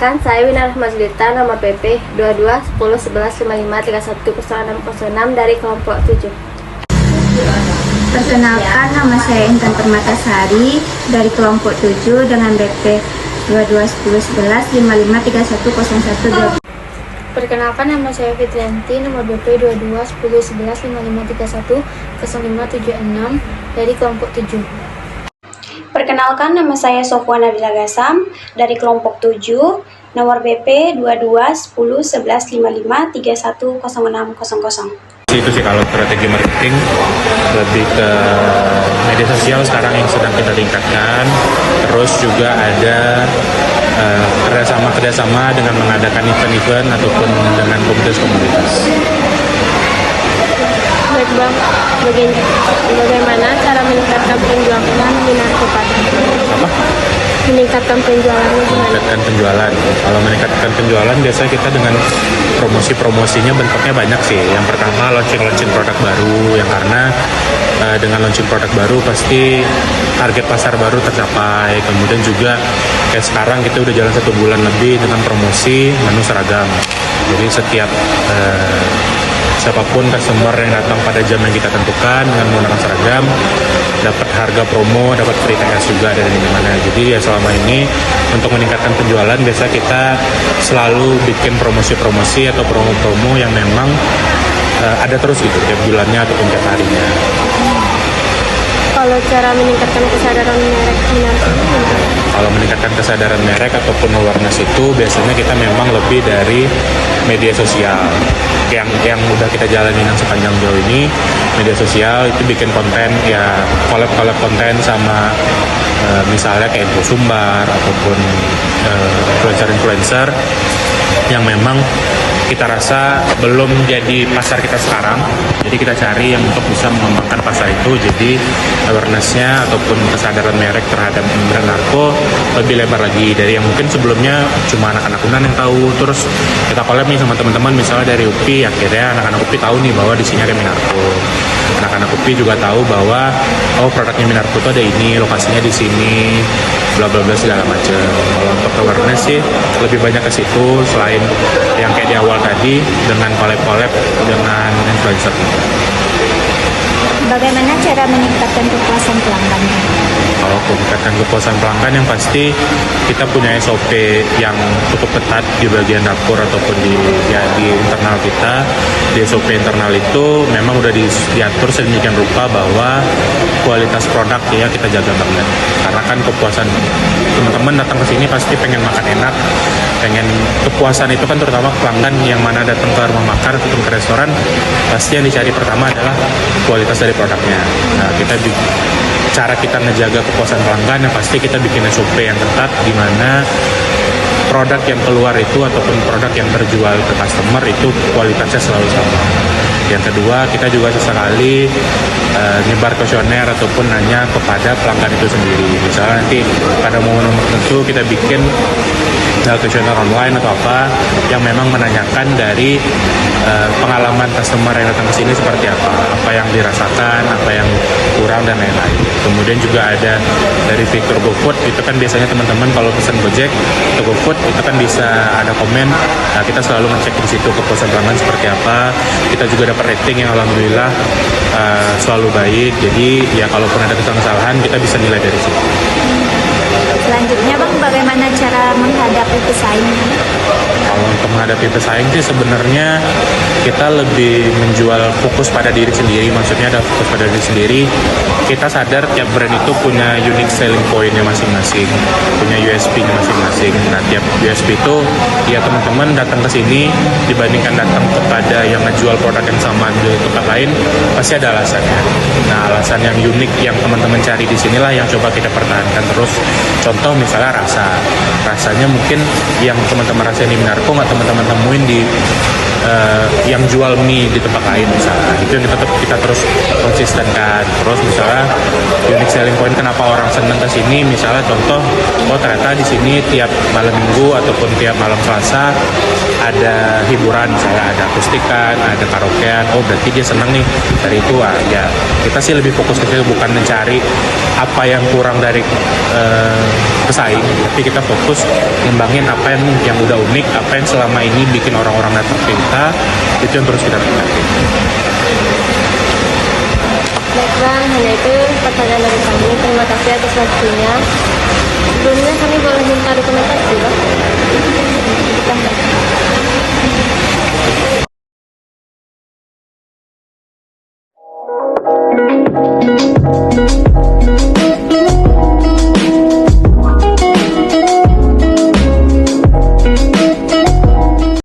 Perkenalkan, saya Wina Rahmazulita, nomor PP 22101155310606 dari kelompok 7. Perkenalkan, nama saya Intan Permatasari dari kelompok 7 dengan BP 221011553101. Perkenalkan, nama saya Fitrianti, nomor BP 22101155310576 dari kelompok 7. Perkenalkan, nama saya Sofwan Nabila Gassam dari kelompok 7, nomor BP 22101155310600. Itu sih kalau strategi marketing lebih ke media sosial sekarang yang sedang kita tingkatkan. Terus juga ada kerjasama dengan mengadakan event-event ataupun dengan komunitas-komunitas. Baik Bang, bagaimana cara meningkatkan penjualan di narkoba? Apa? Meningkatkan penjualannya gimana? Meningkatkan penjualan. Kalau meningkatkan penjualan biasanya kita dengan promosi-promosinya bentuknya banyak sih. Yang pertama launching produk baru, yang karena dengan launching produk baru pasti target pasar baru tercapai. Kemudian juga kayak sekarang kita udah jalan 1 bulan lebih dengan promosi menu seragam. Jadi setiap siapapun customer yang datang pada jam yang kita tentukan dengan menggunakan seragam dapat harga promo, dapat free TS juga dari mana. Jadi ya selama ini untuk meningkatkan penjualan biasa kita selalu bikin promosi-promosi atau promo-promo yang memang ada terus gitu tiap bulannya ataupun tiap harinya. Kalau cara meningkatkan kesadaran merek Kalau meningkatkan kesadaran merek ataupun awareness itu biasanya kita memang lebih dari media sosial. Yang udah kita jalanin yang sepanjang jauh ini, media sosial itu bikin konten ya collab konten sama misalnya kayak info sumbar ataupun influencer yang memang kita rasa belum jadi pasar kita sekarang, jadi kita cari yang untuk bisa mengembangkan pasar itu. Jadi awareness-nya ataupun kesadaran merek terhadap brand narko lebih lebar lagi dari yang mungkin sebelumnya cuma anak-anak Unan yang tahu. Terus kita collab nih sama teman-teman misalnya dari UPI, akhirnya anak-anak UPI tahu nih bahwa di sini ada Minarko. Anak-anak UPI juga tahu bahwa produknya Minarko itu ada ini, lokasinya di sini, bla bla bla segala macam. Kalau untuk awareness sih lebih banyak ke situ, selain yang kayak di awal tadi dengan collab dengan influencer. Bagaimana cara meningkatkan kepuasan pelanggan? Kalau meningkatkan kepuasan pelanggan yang pasti kita punya SOP yang cukup ketat di bagian dapur ataupun di internal kita. Di SOP internal itu memang udah diatur sedemikian rupa bahwa kualitas produk ya kita jaga banget. Karena kan kepuasan teman-teman datang ke sini pasti pengen makan enak, pengen kepuasan itu kan terutama pelanggan yang mana datang ke rumah makan ataupun ke restoran pasti yang dicari pertama adalah kualitas dari produknya. Nah, cara kita ngejaga kepuasan pelanggan yang pasti kita bikin SOP yang ketat di mana produk yang keluar itu ataupun produk yang terjual ke customer itu kualitasnya selalu sama. Yang kedua, kita juga sesekali nyebar kuesioner ataupun nanya kepada pelanggan itu sendiri. Misalnya nanti pada momen tertentu kita bikin kuesioner online atau apa yang memang menanyakan dari pengalaman customer yang datang ke sini seperti apa yang dirasakan, apa yang kurang dan lain-lain. Kemudian juga ada dari fitur GoFood, itu kan biasanya teman-teman kalau pesan Gojek atau GoFood itu kan bisa ada komen. Nah, kita selalu ngecek di situ kepuasan pelanggan seperti apa. Kita juga dapat rating yang alhamdulillah selalu baik. Jadi ya kalaupun ada kesalahan kita bisa nilai dari situ. Selanjutnya Bang, bagaimana cara menghadapi pesaing? Kalau untuk menghadapi pesaing sih sebenarnya kita lebih menjual fokus pada diri sendiri. Maksudnya ada fokus pada diri sendiri. Kita sadar tiap brand itu punya unique selling point-nya masing-masing, punya USP-nya masing-masing. Nah, tiap USP itu ya teman-teman datang ke sini dibandingkan datang kepada yang ngejual produk yang sama di tempat lain pasti ada alasannya. Nah, alasan yang unik yang teman-teman cari di sinilah yang coba kita pertahankan terus. Contoh misalnya rasanya mungkin yang teman-teman rasain di Minarko nggak teman-teman temuin di yang jual mie di tempat lain misalnya. Itu yang kita terus konsistenkan. Terus misalnya unique selling point kenapa orang seneng ke sini, misalnya contoh, oh ternyata di sini tiap malam minggu ataupun tiap malam Selasa ada hiburan, misalnya ada akustikan, ada karaokean, oh berarti dia seneng nih dari itu. Ya kita sih lebih fokus ke situ, bukan mencari apa yang kurang dari pesaing, tapi kita fokus ngembangin apa yang udah unik, apa yang selama ini bikin orang-orang datang ke kita, itu yang terus kita tingkatin. Baik Bang, hanya itu pertanyaan dari kami. Terima kasih atas waktunya. Sebelumnya kami boleh minta dokumentasi Bang? Kita